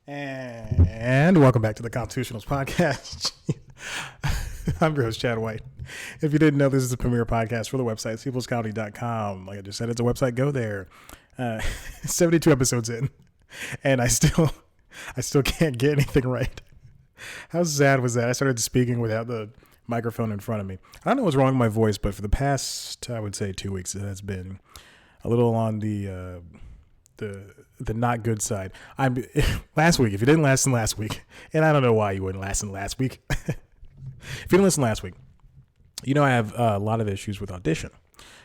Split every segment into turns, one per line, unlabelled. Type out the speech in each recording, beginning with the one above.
And welcome back to the Constitutionals Podcast. I'm your host, Chad White. If you didn't know, this is a premiere podcast for the website, peoplescounty.com. Like I just said, it's a website. Go there. 72 episodes in, and I still can't get anything right. How sad was that? I started speaking without the microphone in front of me. I don't know what's wrong with my voice, but for the past, I would say 2 weeks, it has been a little on the not good side. Last week, if you didn't listen last week, and I don't know why you wouldn't listen last week. If you didn't listen last week, you know I have a lot of issues with Audition.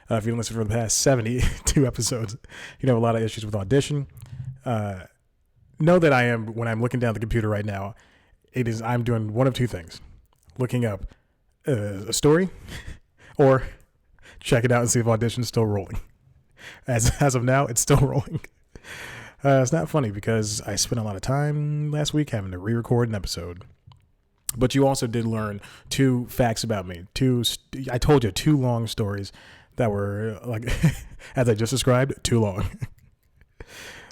If you didn't listen for the past 72 episodes, you know a lot of issues with Audition. Know that I am, when I'm looking down the computer right now, I'm doing one of two things. Looking up a story or check it out and see if Audition's still rolling. As of now, it's still rolling. It's not funny because I spent a lot of time last week having to re-record an episode. But you also did learn 2 facts about me. I told you 2 long stories that were, like, as I just described, too long.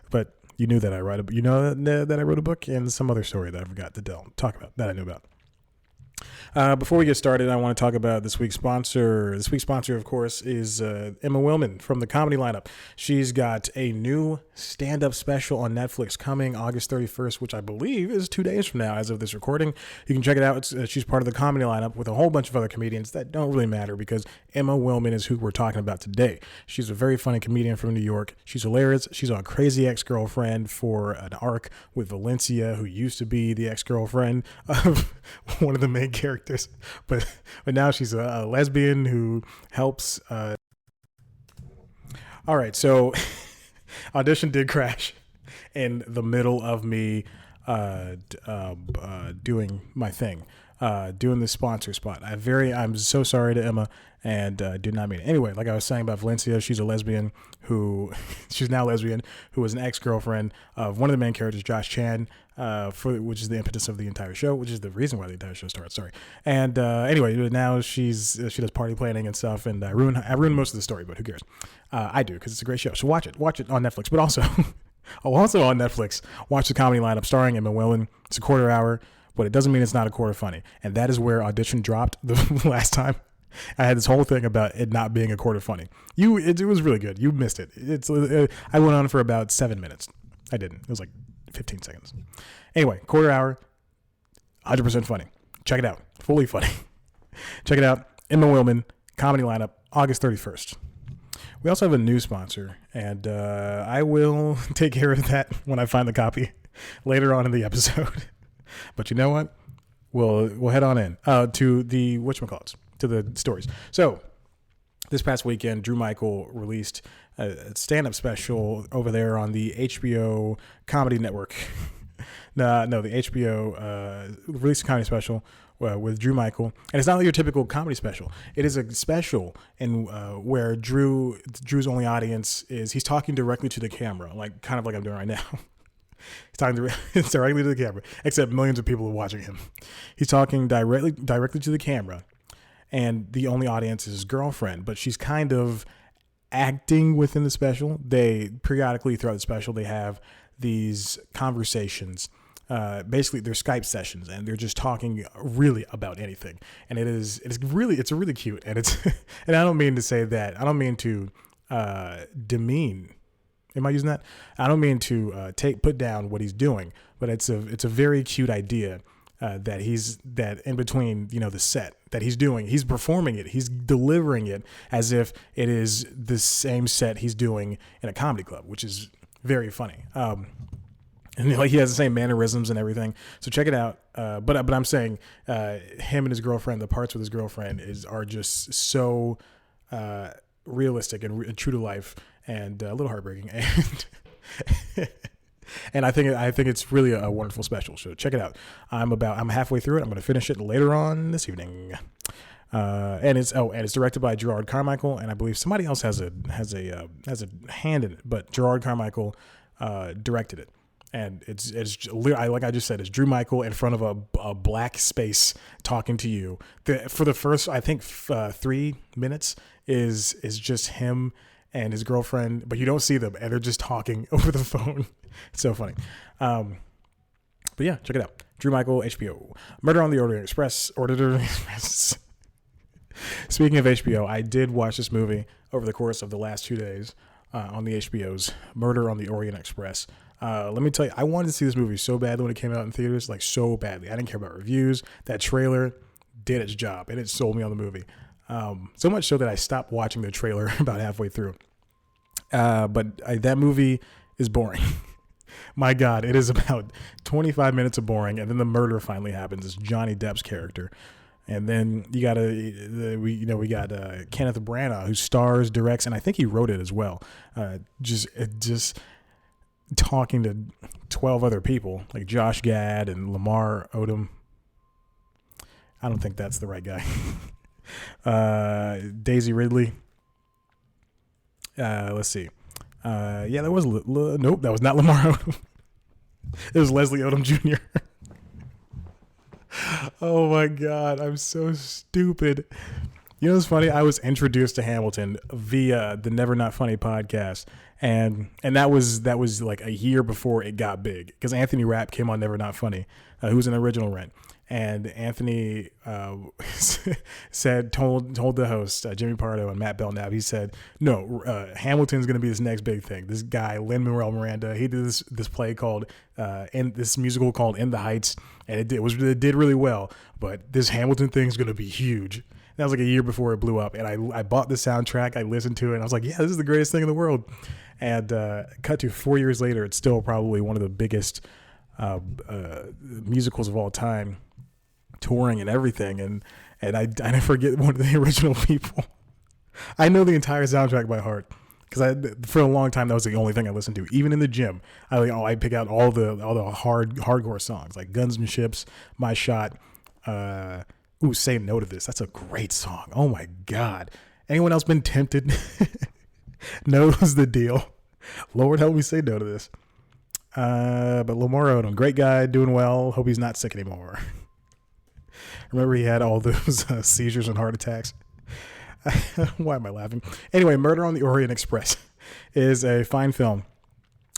But you knew that I wrote that I wrote a book and some other story that I forgot to talk about that I knew about. Before we get started, I want to talk about this week's sponsor. This week's sponsor, of course, is Emma Willmann from the Comedy Lineup. She's got a new stand-up special on Netflix coming August 31st, which I believe is 2 days from now as of this recording. You can check it out. She's part of the Comedy Lineup with a whole bunch of other comedians that don't really matter because Emma Willmann is who we're talking about today. She's a very funny comedian from New York. She's hilarious. She's on Crazy Ex-Girlfriend for an arc with Valencia, who used to be the ex-girlfriend of one of the main characters. But now she's a lesbian who helps. All right, so Audition did crash in the middle of me doing my thing, doing the sponsor spot. I'm so sorry to Emma, and did not mean it. Anyway, like I was saying about Valencia, she's a lesbian she's now lesbian, who was an ex-girlfriend of one of the main characters, Josh Chan, which is the impetus of the entire show, which is the reason why the entire show starts. Sorry. And anyway, now she does party planning and stuff, and I ruin most of the story, but who cares? I do, because it's a great show. So watch it on Netflix, but also on Netflix, watch the Comedy Lineup starring Emma Willmann. It's a quarter hour, but it doesn't mean it's not a quarter funny. And that is where Audition dropped the last time. I had this whole thing about it not being a quarter funny. It was really good. You missed it. I went on for about 7 minutes. I didn't. It was like 15 seconds. Anyway, quarter hour, 100% funny. Check it out. Fully funny. Check it out. Emma Willmann, Comedy Lineup, August 31st. We also have a new sponsor, and I will take care of that when I find the copy later on in the episode. But you know what? We'll head on in to the whatchamacallits, to the stories. So this past weekend, Drew Michael released a stand-up special over there on the HBO Comedy Network. The HBO released a comedy special with Drew Michael, and it's not like your typical comedy special. It is a special in where Drew's only audience is he's talking directly to the camera, kind of like I'm doing right now. He's talking directly to the camera, except millions of people are watching him. He's talking directly to the camera, and the only audience is his girlfriend, but she's kind of acting within the special. They periodically throughout the special, they have these conversations. Basically they're Skype sessions, and they're just talking really about anything. And it's really cute. And and I don't mean to say that. I don't mean to demean. Am I using that? I don't mean to put down what he's doing, but it's a very cute idea that in between, the set that he's doing, he's performing it, he's delivering it as if it is the same set he's doing in a comedy club, which is very funny. And he has the same mannerisms and everything. So check it out. But I'm saying him and his girlfriend, the parts with his girlfriend are just so realistic and true to life, and a little heartbreaking. And I think it's really a wonderful special. So check it out. I'm halfway through it. I'm going to finish it later on this evening. And it's directed by Gerard Carmichael, and I believe somebody else has a hand in it, but Gerard Carmichael directed it. And it's like I just said, it's Drew Michael in front of a black space talking to you. For the first, I think, 3 minutes is just him and his girlfriend, but you don't see them, and they're just talking over the phone. It's so funny. But yeah, check it out. Drew Michael, HBO. Murder on the Orient Express. Speaking of HBO, I did watch this movie over the course of the last 2 days on the HBO's Murder on the Orient Express. Let me tell you, I wanted to see this movie so badly when it came out in theaters, like so badly. I didn't care about reviews. That trailer did its job, and it sold me on the movie. So much so that I stopped watching the trailer about halfway through. That movie is boring. My God, it is about 25 minutes of boring, and then the murder finally happens. It's Johnny Depp's character. And then we got Kenneth Branagh, who stars, directs, and I think he wrote it as well. Just talking to 12 other people like Josh Gad and Lamar Odom. I don't think that's the right guy. Daisy Ridley. Let's see. That was nope. That was not Lamar Odom. It was Leslie Odom Jr. Oh my God, I'm so stupid. You know what's funny? I was introduced to Hamilton via the Never Not Funny podcast, and that was like a year before it got big, because Anthony Rapp came on Never Not Funny, who was an original Rent, and Anthony told the host Jimmy Pardo and Matt Belknap, he said, no, Hamilton's going to be this next big thing. This guy Lin-Manuel Miranda, he did this play called this musical called In the Heights, and it did really well, but this Hamilton thing is going to be huge. That was like a year before it blew up, and I bought the soundtrack, I listened to it, and I was like, yeah, this is the greatest thing in the world. And cut to 4 years later, it's still probably one of the biggest musicals of all time, touring and everything. And I forget one of the original people. I know the entire soundtrack by heart, because for a long time that was the only thing I listened to. Even in the gym, I pick out all the hardcore songs like Guns and Ships, My Shot. Say no to this. That's a great song. Oh my God. Anyone else been tempted? Knows the deal. Lord help me say no to this. But Lamar Odom, great guy, doing well. Hope he's not sick anymore. Remember he had all those seizures and heart attacks. Why am I laughing? Anyway, Murder on the Orient Express is a fine film.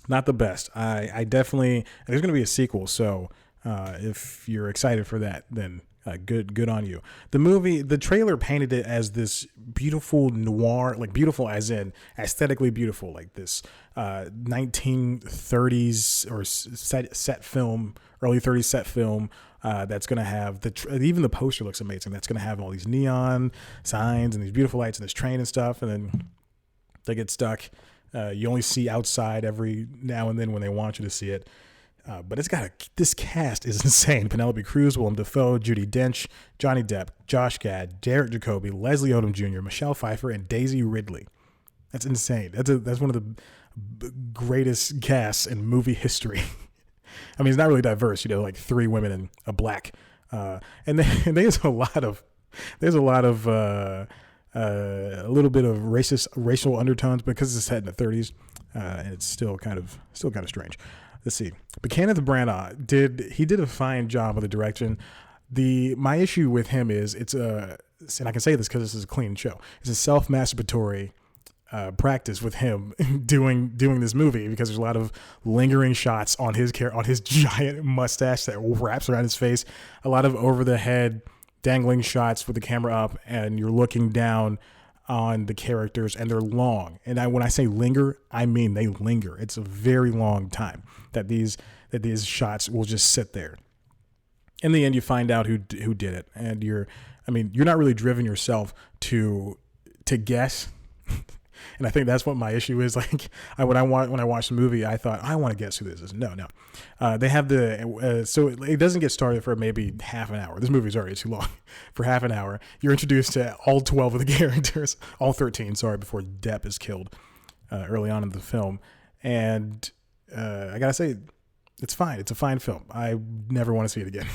Not the best. I definitely, there's going to be a sequel, so if you're excited for that, then good on you. The trailer painted it as this beautiful noir, like beautiful as in aesthetically beautiful, like this 1930s or set film, early 30s set film that's going to have even the poster looks amazing. That's going to have all these neon signs and these beautiful lights and this train and stuff, and then they get stuck. You only see outside every now and then when they want you to see it. But it's this cast is insane. Penelope Cruz, Willem Dafoe, Judi Dench, Johnny Depp, Josh Gad, Derek Jacobi, Leslie Odom Jr., Michelle Pfeiffer, and Daisy Ridley. That's insane. That's one of the greatest casts in movie history. I mean, it's not really diverse, like 3 women and a black. And there's a little bit of racial undertones because it's set in the 30s, and it's still kind of strange. Let's see. But Kenneth Branagh did a fine job of the direction. My issue with him is and I can say this because this is a clean show. It's a self-masturbatory practice with him doing this movie, because there's a lot of lingering shots on his giant mustache that wraps around his face. A lot of over the head dangling shots with the camera up, and you're looking down on the characters, and they're long. And when I say linger, I mean they linger. It's a very long time that these shots will just sit there. In the end, you find out who did it, and you're not really driven yourself to guess. And I think that's what my issue is. Like when I watched the movie, I thought, I want to guess who this is. No. They have so it doesn't get started for maybe half an hour. This movie is already too long. For half an hour, you're introduced to all 12 of the characters, all 13, before Depp is killed early on in the film. And I gotta say, it's fine. It's a fine film. I never want to see it again.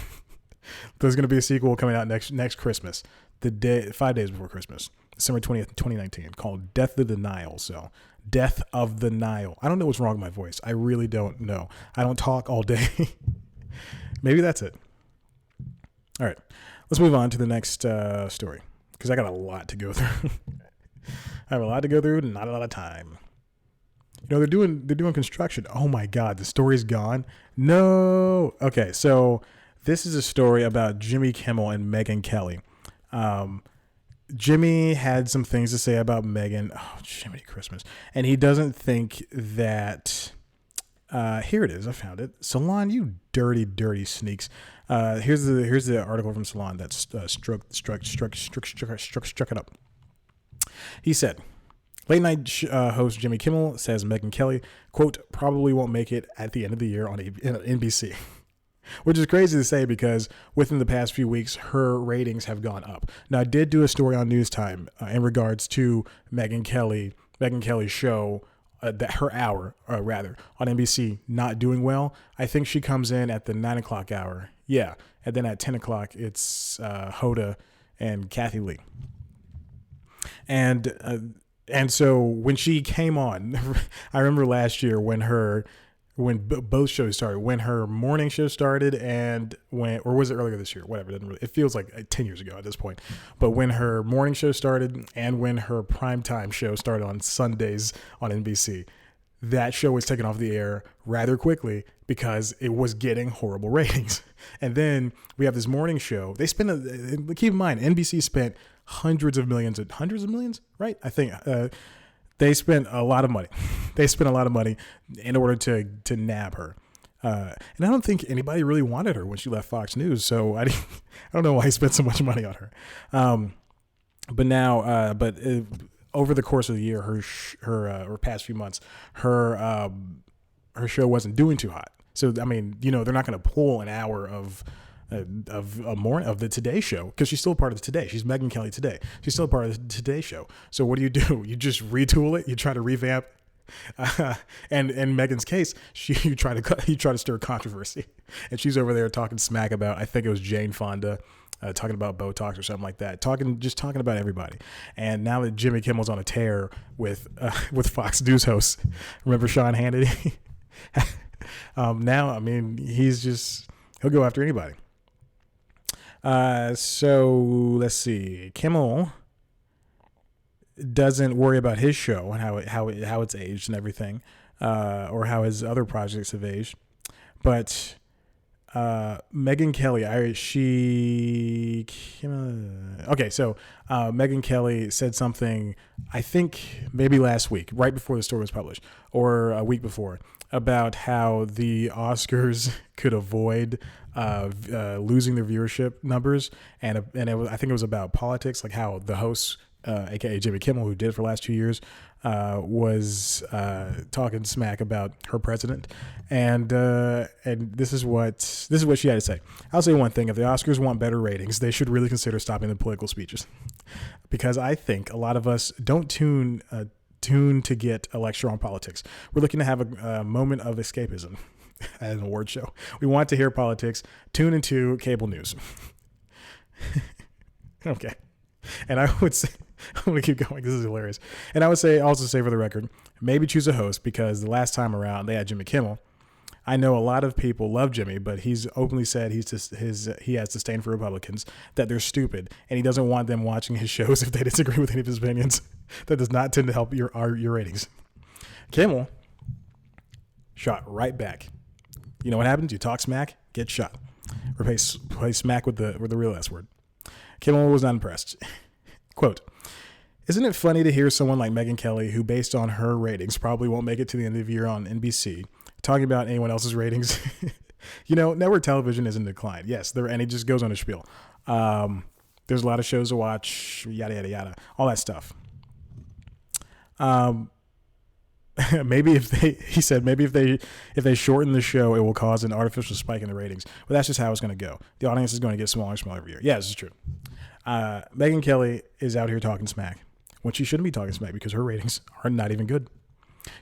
There's going to be a sequel coming out next Christmas, 5 days before Christmas. December 20th, 2019, called Death of the Nile. So, Death of the Nile. I don't know what's wrong with my voice. I really don't know. I don't talk all day. Maybe that's it. All right. Let's move on to the next story, because I got a lot to go through. I have a lot to go through and not a lot of time. they're doing construction. Oh my God, the story's gone. No. Okay, so this is a story about Jimmy Kimmel and Megyn Kelly. Jimmy had some things to say about Megyn. Oh, Jiminy Christmas. And he doesn't think that. Here it is. I found it. Salon, you dirty sneaks. Here's the article from Salon that struck it up. He said, late night host Jimmy Kimmel says Megyn Kelly, quote, probably won't make it at the end of the year on NBC. Which is crazy to say because within the past few weeks, her ratings have gone up. Now, I did do a story on News Time in regards to Megyn Kelly's show, that her hour, rather, on NBC not doing well. I think she comes in at the 9 o'clock hour. Yeah. And then at 10 o'clock, it's Hoda and Kathy Lee. And so when she came on, I remember last year when both shows started, when her morning show started or was it earlier this year? Whatever. It feels like 10 years ago at this point. But when her morning show started and when her primetime show started on Sundays on NBC, that show was taken off the air rather quickly because it was getting horrible ratings. And then we have this morning show. They keep in mind, NBC spent hundreds of millions, right? I think, they spent a lot of money. In order to nab her. And I don't think anybody really wanted her when she left Fox News. So I don't know why he spent so much money on her. But over the course of the year, her past few months, her show wasn't doing too hot. So, I mean, they're not going to pull an hour of the Today Show because she's still part of the Today. She's Megyn Kelly Today. She's still part of the Today Show. So what do? You just retool it. You try to revamp. And in Megyn's case, you try to stir controversy, and she's over there talking smack about. I think it was Jane Fonda. Talking about Botox or something like that. Talking about everybody. And now that Jimmy Kimmel's on a tear with Fox News hosts, remember Sean Hannity? Now, I mean, he'll go after anybody. So let's see. Kimmel doesn't worry about his show and how it's aged and everything, or how his other projects have aged. But Megyn Kelly, Megyn Kelly said something, I think maybe last week, right before the story was published, or a week before, about how the Oscars could avoid losing their viewership numbers, and I think it was about politics, like how the host, aka Jimmy Kimmel, who did it for the last 2 years, was talking smack about her president, and this is what she had to say. I'll say one thing: if the Oscars want better ratings, they should really consider stopping the political speeches, because I think a lot of us don't tune to get a lecture on politics. We're looking to have a moment of escapism at an award show. We want to hear politics. Tune into cable news. Okay. And I would say, I'm going to keep going. This is hilarious. And I would also say for the record, maybe choose a host, because the last time around they had Jimmy Kimmel. I know a lot of people love Jimmy, but he's openly said he has disdain for Republicans, that they're stupid, and he doesn't want them watching his shows if they disagree with any of his opinions. That does not tend to help your ratings. Kimmel shot right back. You know what happens? You talk smack, get shot. Replace smack with the real S word. Kimmel was not impressed. Quote, isn't it funny to hear someone like Megyn Kelly, who based on her ratings probably won't make it to the end of the year on NBC, talking about anyone else's ratings? Network television is in decline. Yes, and he just goes on a spiel. There's a lot of shows to watch, yada, yada, yada, all that stuff. Maybe if they shorten the show, it will cause an artificial spike in the ratings. But that's just how it's going to go. The audience is going to get smaller and smaller every year. Yeah, this is true. Megyn Kelly is out here talking smack when she shouldn't be talking smack, because her ratings are not even good.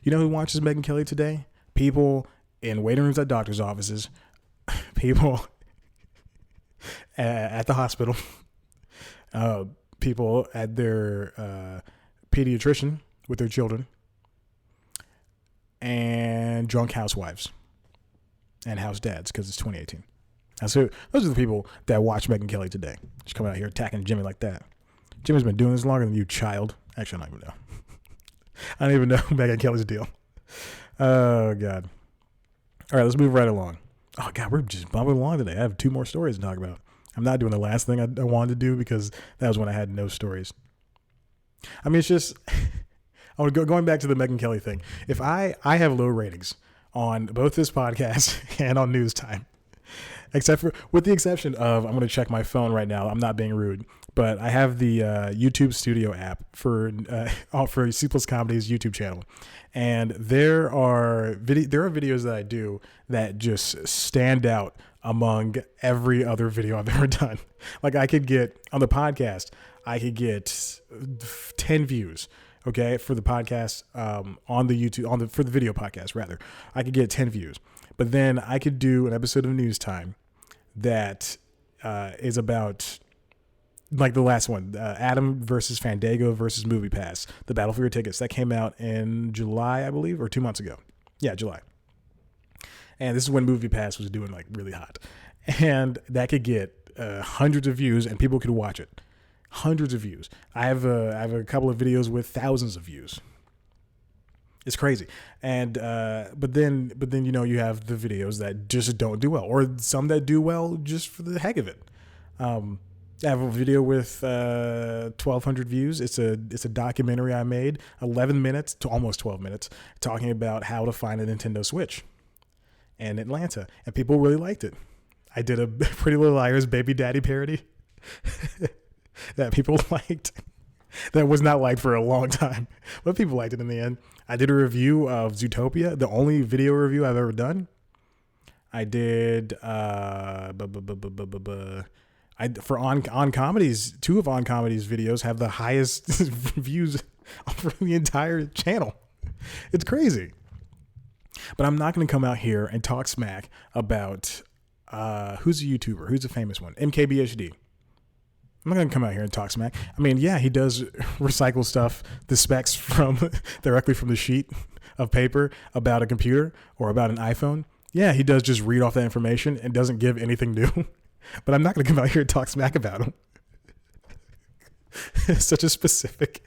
You know who watches Megyn Kelly today? People in waiting rooms at doctors' offices, people at the hospital, people at their pediatrician with their children, and drunk housewives and house dads, because it's 2018. So those are the people that watch Megyn Kelly today. She's coming out here attacking Jimmy like that. Jimmy's been doing this longer than you, child. Actually, I don't even know. I don't even know Megyn Kelly's deal. Oh, God. All right, let's move right along. Oh, God, we're just bumping along today. I have 2 more stories to talk about. I'm not doing the last thing I wanted to do because that was when I had no stories. I mean, it's just, going back to the Megyn Kelly thing. If I have low ratings on both this podcast and on News Time, with the exception of, I'm going to check my phone right now. I'm not being rude, but I have the YouTube Studio app for C Plus Comedy's YouTube channel, and there are videos that I do that just stand out among every other video I've ever done. Like I could get on the podcast, I could get 10 views. Okay, for the podcast on the YouTube for the video podcast rather, I could get 10 views, but then I could do an episode of News Time that is about, like the last one, Adam versus Fandango versus Movie Pass, the Battle for Your Tickets, that came out in July, I believe, or 2 months ago. Yeah, July. And this is when Movie Pass was doing like really hot, and that could get hundreds of views, and people could watch it. Hundreds of views. I have a couple of videos with thousands of views. It's crazy. And but then you have the videos that just don't do well, or some that do well just for the heck of it. I have a video with 1,200 views. It's a documentary I made, 11 minutes to almost 12 minutes, talking about how to find a Nintendo Switch in Atlanta, and people really liked it. I did a Pretty Little Liars Baby Daddy parody that people liked. That was not liked for a long time, but people liked it in the end. I did a review of Zootopia, the only video review I've ever done. I did for On Comedy's, 2 of On Comedy's videos have the highest views for the entire channel. It's crazy. But I'm not going to come out here and talk smack about who's a YouTuber, who's a famous one, MKBHD. I'm not going to come out here and talk smack. I mean, yeah, he does recycle stuff, the specs directly from the sheet of paper about a computer or about an iPhone. Yeah, he does just read off that information and doesn't give anything new. But I'm not going to come out here and talk smack about him. Such a specific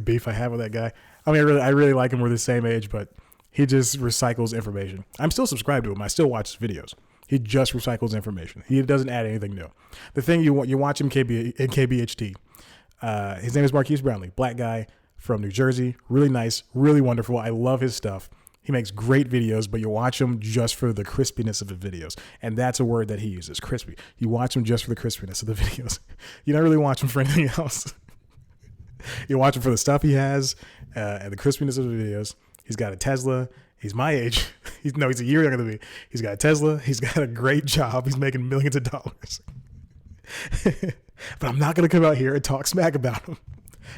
beef I have with that guy. I mean, I really like him. We're the same age, but he just recycles information. I'm still subscribed to him. I still watch his videos. He just recycles information. He doesn't add anything new. The thing you watch him KBHD. His name is Marquise Brownlee, black guy from New Jersey. Really nice, really wonderful. I love his stuff. He makes great videos, but you watch him just for the crispiness of the videos. And that's a word that he uses, crispy. You watch him just for the crispiness of the videos. You don't really watch him for anything else. You watch him for the stuff he has and the crispiness of the videos. He's got a Tesla. He's my age. He's a year younger than me. He's got a Tesla. He's got a great job. He's making millions of dollars. But I'm not going to come out here and talk smack about him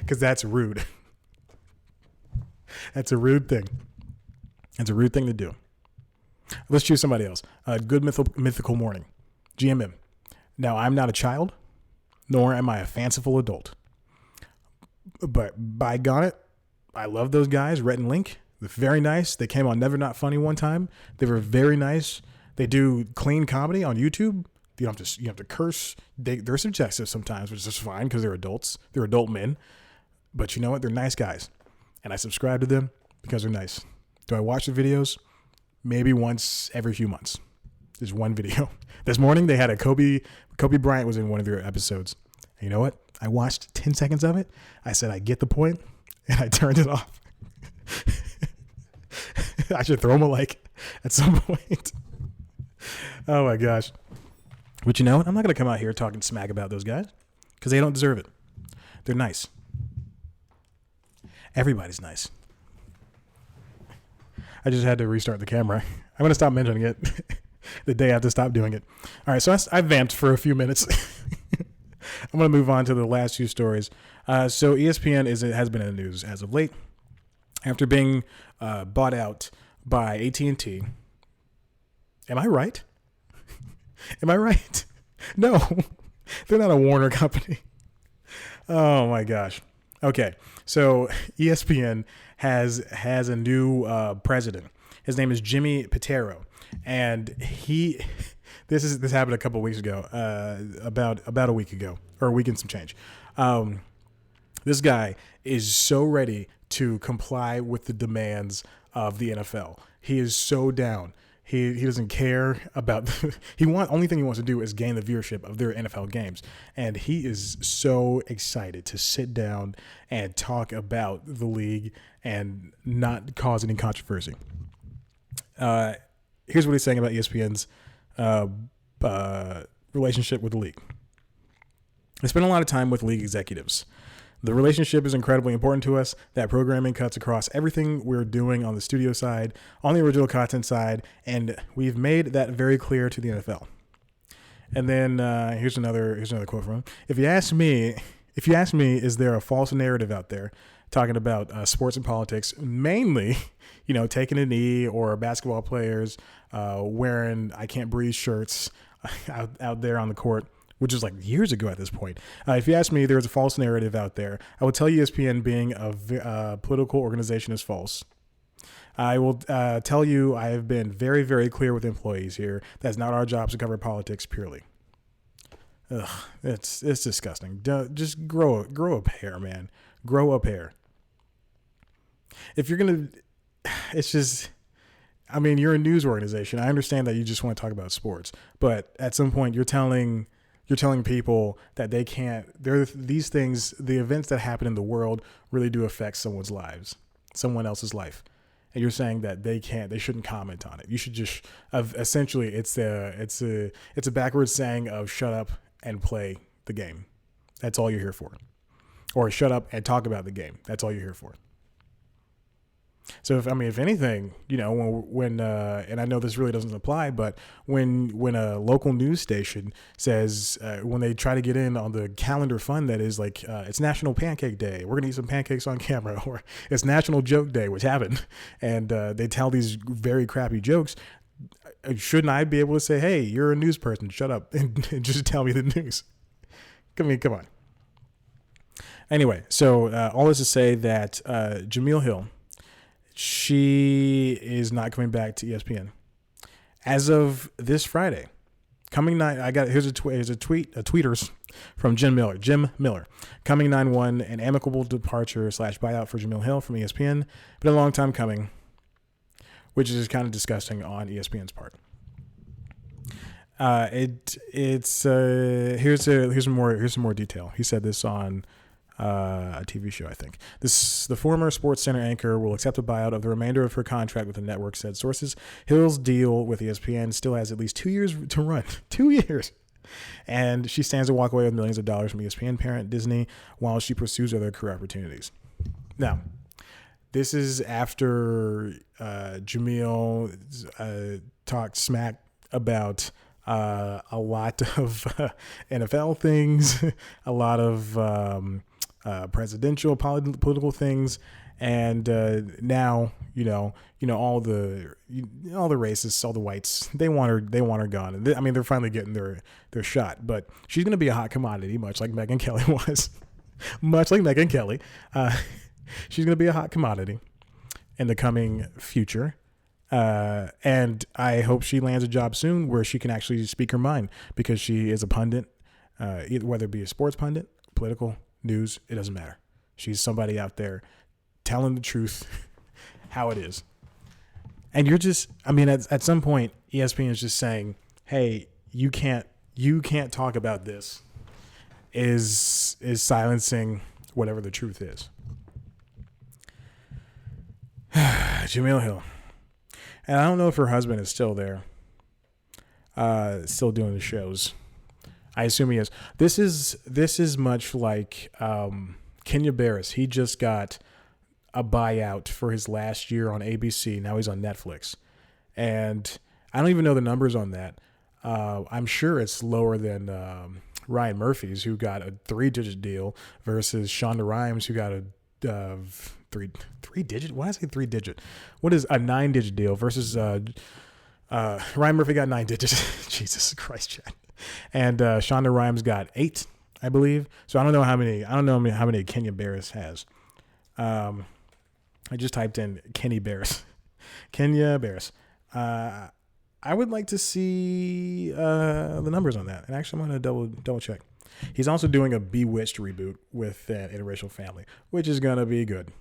because that's rude. That's a rude thing. That's a rude thing to do. Let's choose somebody else. Good Mythical Morning. GMM. Now, I'm not a child, nor am I a fanciful adult. But by gone it, I love those guys, Rhett and Link. They're very nice. They came on Never Not Funny one time. They were very nice. They do clean comedy on YouTube. You don't have to curse. They're subjective sometimes, which is fine because they're adults. They're adult men. But you know what? They're nice guys. And I subscribe to them because they're nice. Do I watch the videos? Maybe once every few months. There's one video. This morning they had a Kobe Bryant was in one of their episodes. And you know what? I watched 10 seconds of it. I said, I get the point, and I turned it off. I should throw him a like at some point. Oh my gosh. But you know what? I'm not going to come out here talking smack about those guys because they don't deserve it. They're nice. Everybody's nice. I just had to restart the camera. I'm going to stop mentioning it the day I have to stop doing it. All right, so I vamped for a few minutes. I'm going to move on to the last few stories. So ESPN has been in the news as of late after being bought out by AT&T. Am I right? Am I right? No, they're not a Warner company. Oh my gosh. Okay, so ESPN has a new president. His name is Jimmy Pitaro, and this happened a couple of weeks ago, about a week ago, or a week and some change. This guy is so ready to comply with the demands of the NFL. He is so down. He doesn't care about only thing he wants to do is gain the viewership of their NFL games. And he is so excited to sit down and talk about the league and not cause any controversy. Here's what he's saying about ESPN's relationship with the league. I spent a lot of time with league executives. The relationship is incredibly important to us. That programming cuts across everything we're doing on the studio side, on the original content side, and we've made that very clear to the NFL. And then here's another quote from him. If you ask me, is there a false narrative out there talking about sports and politics, mainly, taking a knee or basketball players wearing I Can't Breathe shirts out there on the court, which is like years ago at this point. If you ask me, there's a false narrative out there. I will tell you ESPN being a political organization is false. I will tell you I have been very, very clear with employees here. That's not our job to cover politics purely. Ugh, it's disgusting. Just grow up hair, man. Grow up hair. If you're going to, it's just, I mean, you're a news organization. I understand that you just want to talk about sports, but at some point you're telling people that they can't, these things, the events that happen in the world really do affect someone else's life. And you're saying that they shouldn't comment on it. You should just, essentially it's a backwards saying of shut up and play the game. That's all you're here for. Or shut up and talk about the game. That's all you're here for. So if anything, when and I know this really doesn't apply, but when a local news station says, when they try to get in on the calendar fun that is like, it's National Pancake Day, we're going to eat some pancakes on camera, or it's National Joke Day, which happened, and they tell these very crappy jokes, shouldn't I be able to say, hey, you're a news person, shut up and just tell me the news? Come on. Anyway, so all this to say that Jemele Hill, she is not coming back to ESPN as of this Friday. Coming night, here's a tweeters from Jim Miller. Coming 9/1, an amicable departure / buyout for Jemele Hill from ESPN. Been a long time coming, which is kind of disgusting on ESPN's part. Here's some more detail. He said this on a TV show, I think. The former Sports Center anchor will accept a buyout of the remainder of her contract with the network, said sources. Hill's deal with ESPN still has at least 2 years to run. 2 years. And she stands to walk away with millions of dollars from ESPN parent Disney while she pursues other career opportunities. Now, this is after Jemele talked smack about a lot of NFL things, a lot of presidential political things, and now all the racists, all the whites, they want her gone. And they're finally getting their shot, but she's going to be a hot commodity, much like Megyn Kelly was. She's going to be a hot commodity in the coming future. And I hope she lands a job soon where she can actually speak her mind, because she is a pundit, whether it be a sports pundit, political, news, it doesn't matter. She's somebody out there telling the truth how it is. And you're just, at some point, ESPN is just saying, hey, you can't talk about this, is silencing whatever the truth is. Jemele Hill. And I don't know if her husband is still there, still doing the shows. I assume he is. This is much like Kenya Barris. He just got a buyout for his last year on ABC. Now he's on Netflix. And I don't even know the numbers on that. I'm sure it's lower than Ryan Murphy's, who got a 3-digit deal, versus Shonda Rhimes, who got a three-digit? Why did I say 3-digit? What is a 9-digit deal versus Ryan Murphy got 9 digits. Jesus Christ, Chad. And Shonda Rhimes got 8, I believe. So I don't know how many Kenya Barris has. I just typed in Kenya Barris. I would like to see the numbers on that. And actually, I'm going to double check. He's also doing a Bewitched reboot with an interracial family, which is going to be good.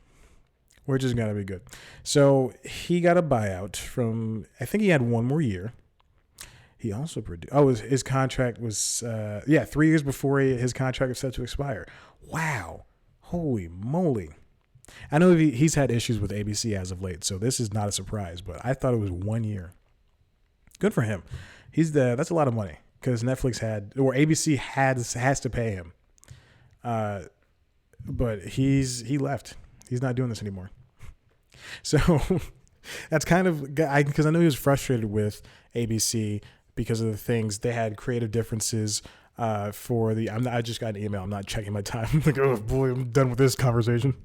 which is gonna be good. So he got a buyout from. I think he had one more year. He also produced. Oh, his contract was 3 years before his contract was set to expire. Wow, holy moly! I know he's had issues with ABC as of late, so this is not a surprise. But I thought it was 1 year. Good for him. That's a lot of money because Netflix or ABC has to pay him. But he left. He's not doing this anymore. So that's kind of because I know he was frustrated with ABC because of the things they had creative differences for the. I just got an email. I'm not checking my time. I'm like, oh boy, I'm done with this conversation.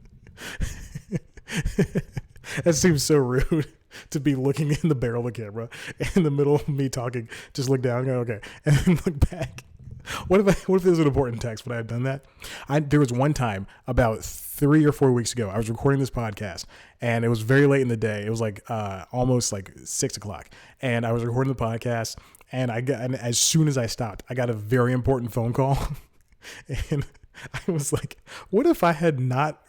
That seems so rude to be looking in the barrel of the camera in the middle of me talking. Just look down, go okay, and then look back. What if there's an important text? Would I have done that? There was one time about 3 or 4 weeks ago, I was recording this podcast and it was very late in the day. It was like almost like 6 o'clock, and I was recording the podcast. And as soon as I stopped, I got a very important phone call, and I was like, "What if I had not?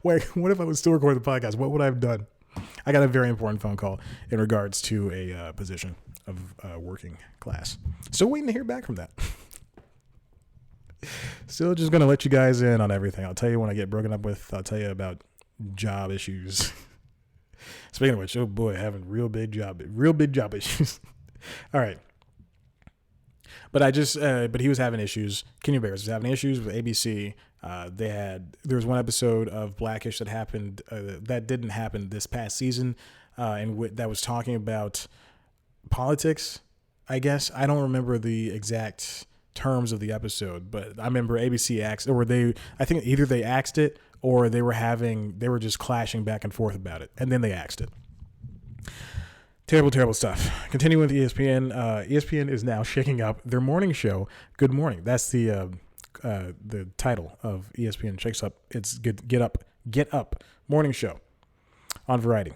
What if I was still recording the podcast? What would I have done?" I got a very important phone call in regards to a position of working class. Still waiting to hear back from that. Still just gonna let you guys in on everything. I'll tell you when I get broken up with. I'll tell you about job issues. Speaking of which, oh boy, having real big job issues. All right. But he was having issues. Kenny Bears was having issues with ABC. There was one episode of Blackish that happened that didn't happen this past season, that was talking about politics. I guess I don't remember the exact terms of the episode, but I remember ABC axed, or I think either they axed it or they were just clashing back and forth about it, and then they axed it. Terrible, terrible stuff. Continuing with ESPN. ESPN is now shaking up their morning show. Good Morning. That's the title of ESPN Shakes Up. It's Get Up morning show on Variety.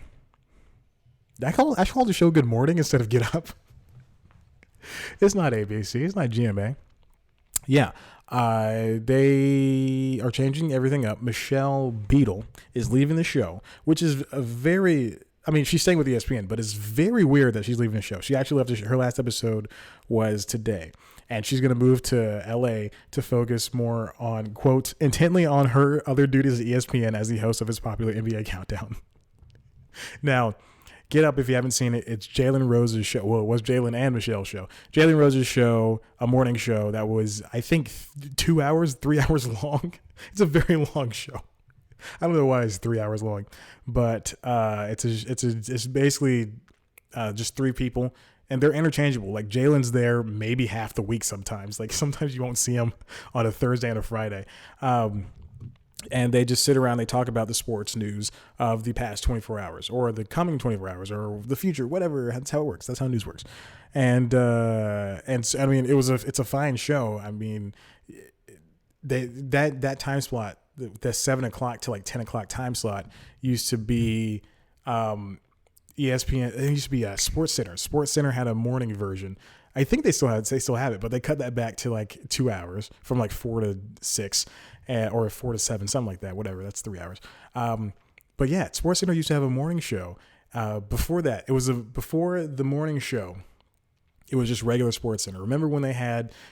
I call the show Good Morning instead of Get Up. It's not ABC. It's not GMA. Yeah. They are changing everything up. Michelle Beadle is leaving the show, which is she's staying with ESPN, but it's very weird that she's leaving the show. She actually left her last episode was today, and she's going to move to LA to focus more on, quote, intently on her other duties at ESPN as the host of its popular NBA Countdown. Now, Get Up, if you haven't seen it, it's Jalen Rose's show. Well, it was Jalen and Michelle's show. Jalen Rose's show, a morning show that was, I think, 3 hours long. It's a very long show. I don't know why it's 3 hours long, but it's basically just three people, and they're interchangeable. Like Jalen's there maybe half the week sometimes. Like sometimes you won't see him on a Thursday and a Friday. And they just sit around, they talk about the sports news of the past 24 hours or the coming 24 hours or the future, whatever. That's how it works. That's how news works. And so, I mean, it's a fine show. I mean, that time slot, the 7 o'clock to like 10 o'clock time slot used to be ESPN. It used to be Sports Center. Sports Center had a morning version. I think they still have it, but they cut that back to like 2 hours, from like 4 to 6 or 4 to 7, something like that. Whatever, that's 3 hours. But yeah, Sports Center used to have a morning show. Before that, before the morning show, it was just regular Sports Center. Remember when they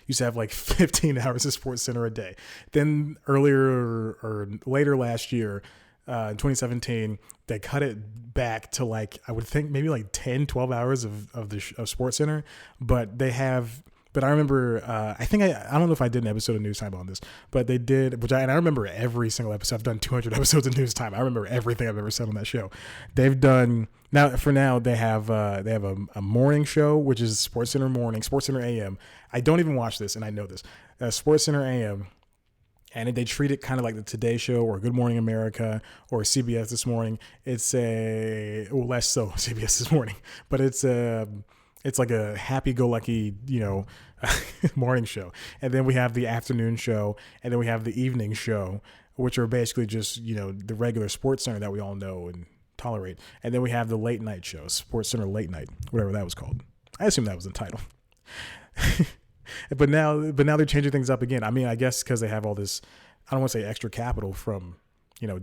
used to have like 15 hours of Sports Center a day? Then earlier or later last year, in 2017, they cut it back to like, I would think maybe like 10, 12 hours of Sports Center. But I remember, I don't know if I did an episode of News Time on this, but they did, and I remember every single episode. I've done 200 episodes of News Time. I remember everything I've ever said on that show. They've done, they have a morning show, which is Sports Center Morning, Sports Center AM. I don't even watch this, and I know this. Sports Center AM, and they treat it kind of like the Today Show or Good Morning America or CBS This Morning. It's less so CBS This Morning, but it's like a happy-go-lucky, morning show. And then we have the afternoon show, and then we have the evening show, which are basically just, the regular Sports Center that we all know and tolerate. And then we have the late night show, Sports Center Late Night, whatever that was called. I assume that was the title. But now they're changing things up again. I mean, I guess because they have all this, I don't want to say extra capital from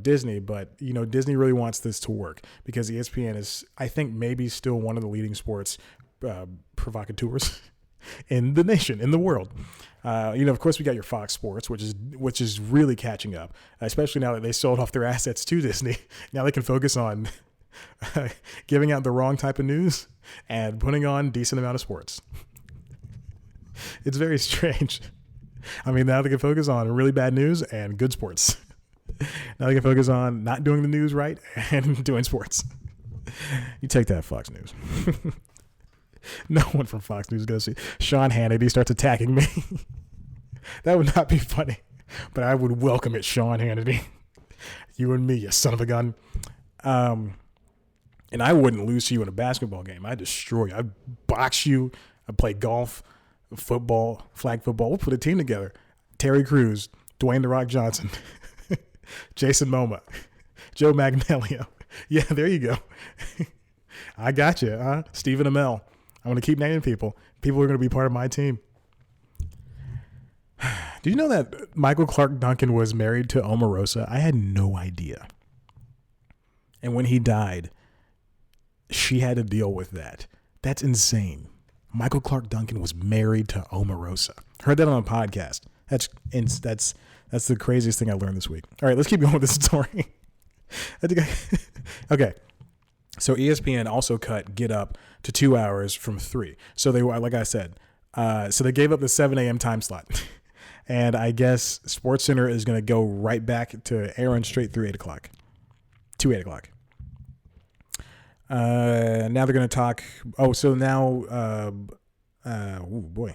Disney, but Disney really wants this to work because ESPN is, I think, maybe still one of the leading sports provocateurs in the nation, in the world. Of course, we got your Fox Sports, which is really catching up, especially now that they sold off their assets to Disney. Now they can focus on giving out the wrong type of news and putting on decent amount of sports. It's very strange. I mean, now they can focus on really bad news and good sports. Now they can focus on not doing the news right and doing sports. You take that, Fox News. No one from Fox News is going to see Sean Hannity starts attacking me. That would not be funny, but I would welcome it, Sean Hannity. You and me, you son of a gun. And I wouldn't lose to you in a basketball game. I'd destroy you. I'd box you. I'd play golf, football, flag football. We'll put a team together. Terry Crews, Dwayne "The Rock" Johnson, Jason Momoa, Joe Magnolia. Yeah, there you go. I got you, huh? Stephen Amell. I'm going to keep naming people. People are going to be part of my team. Did you know that Michael Clark Duncan was married to Omarosa? I had no idea. And when he died, she had to deal with that. That's insane. Michael Clark Duncan was married to Omarosa. Heard that on a podcast. That's the craziest thing I learned this week. All right, let's keep going with this story. Okay. So ESPN also cut Get Up to 2 hours from 3. So they were, like I said, so they gave up the 7 a.m. time slot. And I guess SportsCenter is going to go right back to airing straight through 8 o'clock. To 8 o'clock. Now they're going to talk. Oh, so now, oh boy.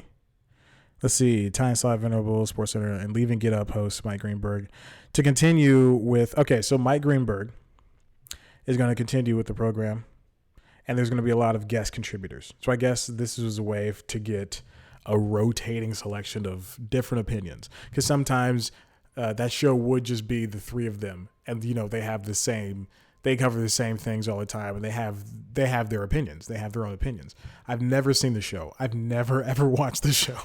Let's see. Time slot, Venerable, SportsCenter, and leaving Get Up host Mike Greenberg to continue with. Okay, so Mike Greenberg is going to continue with the program, and there's going to be a lot of guest contributors. So I guess this is a way to get a rotating selection of different opinions, because sometimes that show would just be the three of them, and they have the same. They cover the same things all the time, and they have their opinions. They have their own opinions. I've never seen the show. I've never ever watched the show.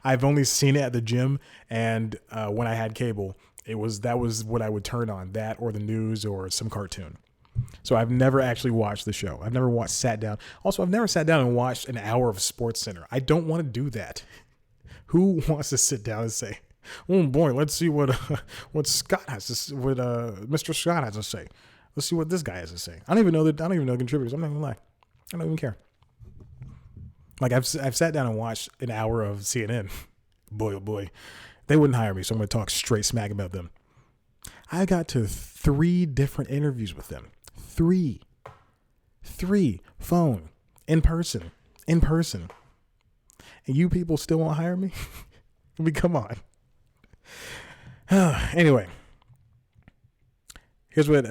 I've only seen it at the gym, and when I had cable, that was what I would turn on, that or the news or some cartoon. So I've never actually watched the show. I've never sat down. Also, I've never sat down and watched an hour of SportsCenter. I don't want to do that. Who wants to sit down and say, "Oh boy, let's see what Scott has to say, what Mr. Scott has to say. Let's see what this guy has to say." I don't even know the contributors. I'm not gonna lie. I don't even care. Like I've sat down and watched an hour of CNN. Boy, oh boy, they wouldn't hire me, so I'm gonna talk straight smack about them. I got to 3 different interviews with them. 3 phone, in person, and you people still won't hire me? I mean, come on. Anyway, here's what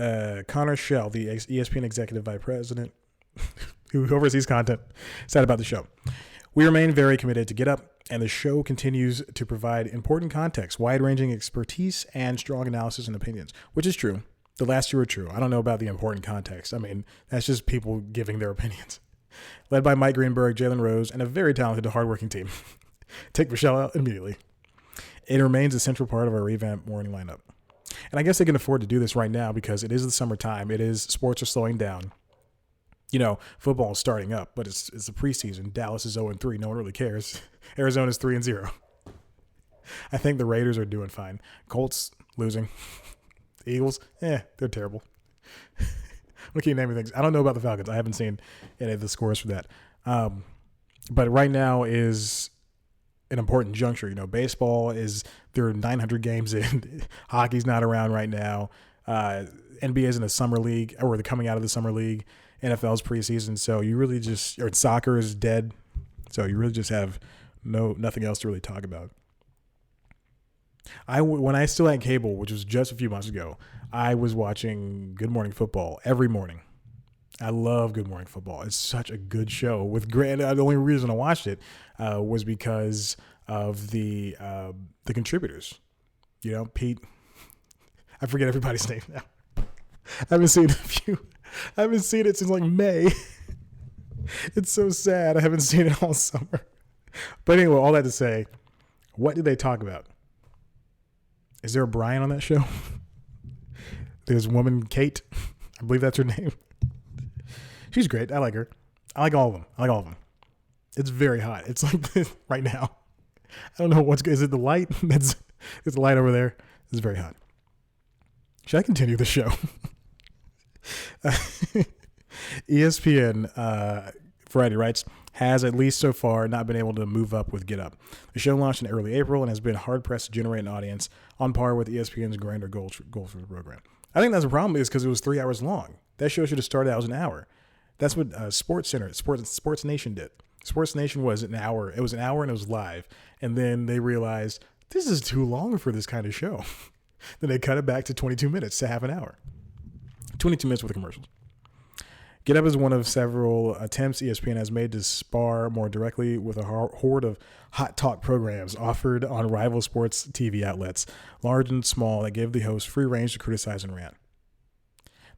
Connor Shell, the ESPN executive vice president who oversees content, said about the show. "We remain very committed to Get Up, and the show continues to provide important context, wide-ranging expertise, and strong analysis and opinions," which is true. The last 2 are true. I don't know about the important context. I mean, that's just people giving their opinions. Led by Mike Greenberg, Jalen Rose, and a very talented, hardworking team. Take Michelle out immediately. It remains a central part of our revamped morning lineup. And I guess they can afford to do this right now because it is the summertime. Sports are slowing down. Football is starting up, but it's the preseason. Dallas is 0-3. No one really cares. Arizona's 3-0. I think the Raiders are doing fine. Colts losing. The Eagles, they're terrible. We keep naming things. I don't know about the Falcons. I haven't seen any of the scores for that. But right now is an important juncture. Baseball there are 900 games in. Hockey's not around right now. NBA is in a summer league, or they're coming out of the summer league. NFL's preseason. So you really or soccer is dead. So you really just have nothing else to really talk about. When I still had cable, which was just a few months ago, I was watching Good Morning Football every morning. I love Good Morning Football. It's such a good show. With Grant, the only reason I watched it was because of the contributors. Pete. I forget everybody's name now. I haven't seen it since like May. It's so sad. I haven't seen it all summer. But anyway, all that to say, what did they talk about? Is there a Brian on that show? There's woman Kate. I believe that's her name. She's great. I like her. I like all of them. It's very hot. It's like this right now. I don't know what's good. Is it the light? It's the light over there. It's very hot. Should I continue the show? ESPN Variety writes, has, at least so far, not been able to move up with Get Up. The show launched in early April and has been hard-pressed to generate an audience on par with ESPN's grander goals for the program. I think that's the problem is because it was 3 hours long. That show should have started out as an hour. That's what Sports Nation did. Sports Nation was an hour. It was an hour and it was live. And then they realized, this is too long for this kind of show. Then they cut it back to 22 minutes to half an hour. 22 minutes with commercials. Get Up is one of several attempts ESPN has made to spar more directly with a horde of hot talk programs offered on rival sports TV outlets, large and small, that give the host free range to criticize and rant.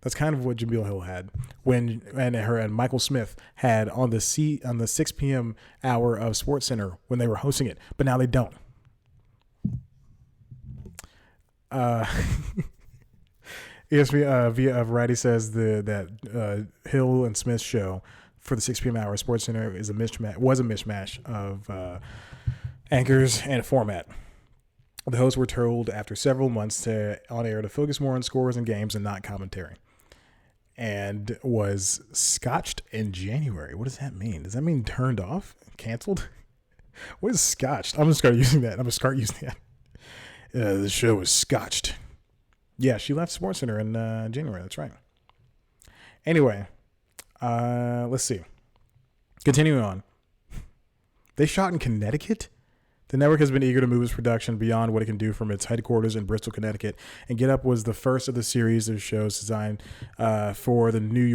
That's kind of what Jemele Hill had and Michael Smith had on the 6 p.m. hour of SportsCenter when they were hosting it, but now they don't. ESPN via Variety says that Hill and Smith show for the 6 p.m. hour SportsCenter was a mismatch of anchors and format. The hosts were told after several months on air to focus more on scores and games and not commentary, and was scotched in January. What does that mean? Does that mean turned off? Canceled? What is scotched? I'm going to start using that. The show was scotched. Yeah, she left SportsCenter in January. That's right. Anyway, let's see. Continuing on. They shot in Connecticut? The network has been eager to move its production beyond what it can do from its headquarters in Bristol, Connecticut, and Get Up was the first of the series of shows designed for the new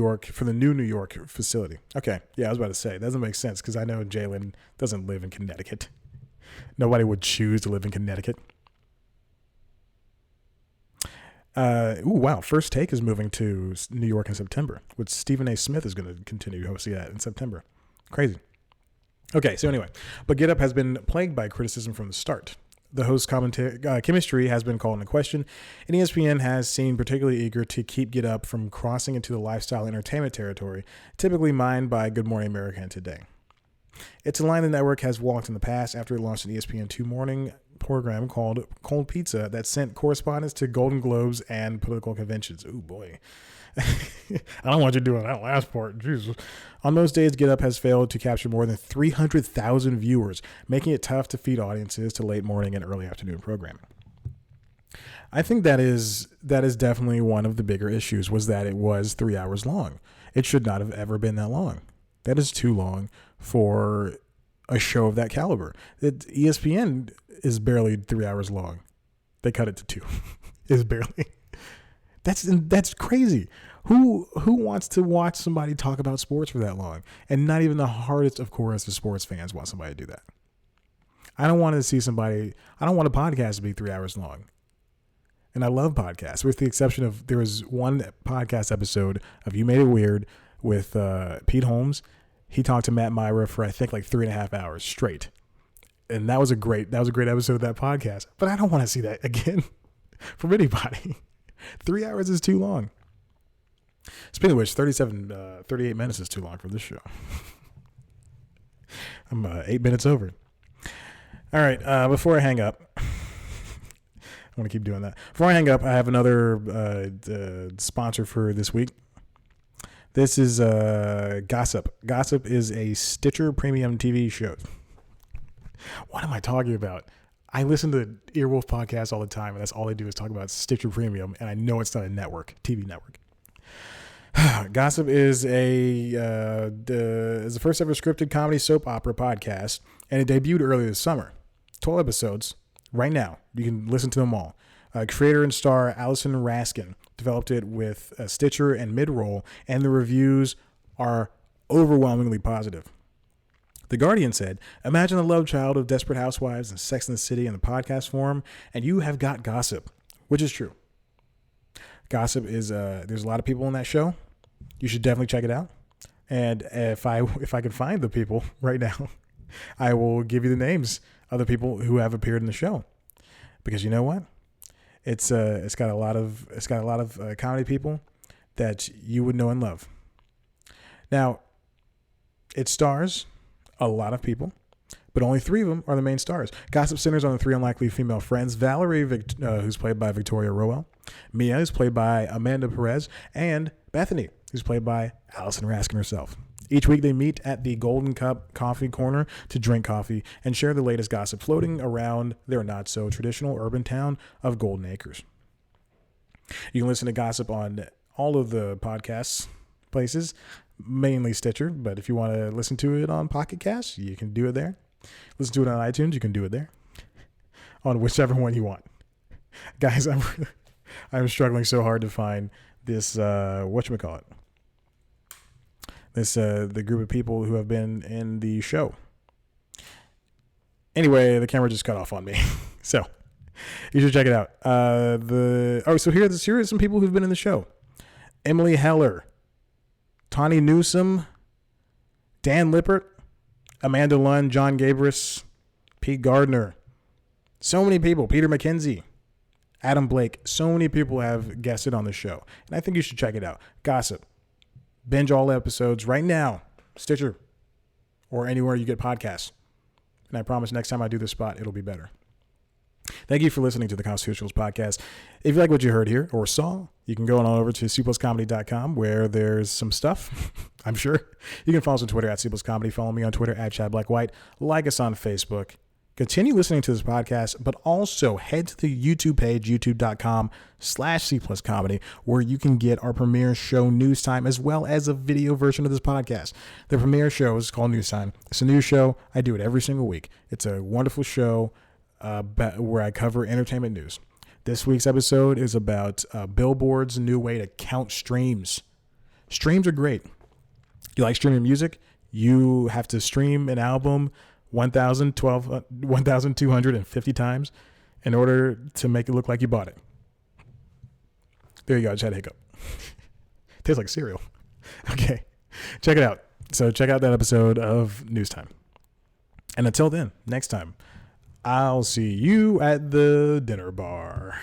New York facility. Okay, yeah, I was about to say, that doesn't make sense because I know Jalen doesn't live in Connecticut. Nobody would choose to live in Connecticut. Wow. First Take is moving to New York in September, which Stephen A. Smith is going to continue hosting that in September. Crazy. Okay, so anyway, but Get Up has been plagued by criticism from the start. The host chemistry has been called into question, and ESPN has seemed particularly eager to keep Get Up from crossing into the lifestyle entertainment territory, typically mined by Good Morning America and Today. It's a line the network has walked in the past after it launched an ESPN2 morning program called Cold Pizza that sent correspondents to Golden Globes and political conventions. Ooh, boy. I don't want you doing that last part. Jesus. On most days, Get Up has failed to capture more than 300,000 viewers, making it tough to feed audiences to late morning and early afternoon programming. I think that is definitely one of the bigger issues, was that it was 3 hours long. It should not have ever been that long. That is too long for a show of that caliber. ESPN is barely 3 hours long. They cut it to 2. Is barely. That's crazy. Who wants to watch somebody talk about sports for that long? And not even the hardest of course of sports fans want somebody to do that. I don't want a podcast to be 3 hours long. And I love podcasts, with the exception of, there was one podcast episode of You Made It Weird with Pete Holmes. He talked to Matt Myra for, I think, like 3.5 hours straight. And that was a great episode of that podcast. But I don't want to see that again from anybody. 3 hours is too long. Speaking of which, 38 minutes is too long for this show. I'm 8 minutes over. All right, before I hang up, I want to keep doing that. Before I hang up, I have another sponsor for this week. This is Gossip. Gossip is a Stitcher Premium TV show. What am I talking about? I listen to Earwolf podcasts all the time, and that's all they do is talk about Stitcher Premium, and I know it's not a TV network. Gossip is the first ever scripted comedy soap opera podcast, and it debuted earlier this summer. 12 episodes right now. You can listen to them all. Creator and star Allison Raskin developed it with Stitcher and mid-roll, and the reviews are overwhelmingly positive. The Guardian said, imagine the love child of Desperate Housewives and Sex and the City in the podcast form, and you have got Gossip, which is true. Gossip is, there's a lot of people in that show. You should definitely check it out. And if I could find the people right now, I will give you the names of the people who have appeared in the show. Because you know what? It's got a lot of comedy people that you would know and love. Now, it stars a lot of people, but only 3 of them are the main stars. Gossip centers on the 3 unlikely female friends: Valerie, who's played by Victoria Rowell; Mia, who's played by Amanda Perez; and Bethany, who's played by Allison Raskin herself. Each week they meet at the Golden Cup Coffee Corner to drink coffee and share the latest gossip floating around their not-so-traditional urban town of Golden Acres. You can listen to gossip on all of the podcasts places, mainly Stitcher, but if you want to listen to it on Pocket Cast, you can do it there. Listen to it on iTunes, you can do it there. On whichever one you want. Guys, I'm struggling so hard to find this, whatchamacallit. The group of people who have been in the show. Anyway, the camera just cut off on me. So, you should check it out. So here are some people who've been in the show. Emily Heller, Tawny Newsome, Dan Lippert, Amanda Lund, John Gabris, Pete Gardner. So many people. Peter McKenzie, Adam Blake. So many people have guested on the show. And I think you should check it out. Gossip. Binge all episodes right now. Stitcher or anywhere you get podcasts. And I promise next time I do this spot, it'll be better. Thank you for listening to the Constitutionals podcast. If you like what you heard here or saw, you can go on over to cpluscomedy.com where there's some stuff, I'm sure. You can follow us on Twitter at cpluscomedy. Follow me on Twitter at ChadBlackWhite. Like us on Facebook. Continue listening to this podcast, but also head to the YouTube page, youtube.com/cpluscomedy, where you can get our premiere show News Time, as well as a video version of this podcast. The premiere show is called News Time. It's a new show. I do it every single week. It's a wonderful show where I cover entertainment news. This week's episode is about Billboard's new way to count streams. Streams are great. You like streaming music? You have to stream an album 1,250 times in order to make it look like you bought it. There you go. I just had a hiccup. Tastes like cereal. Okay. Check it out. So check out that episode of News Time. And until then, next time, I'll see you at the dinner bar.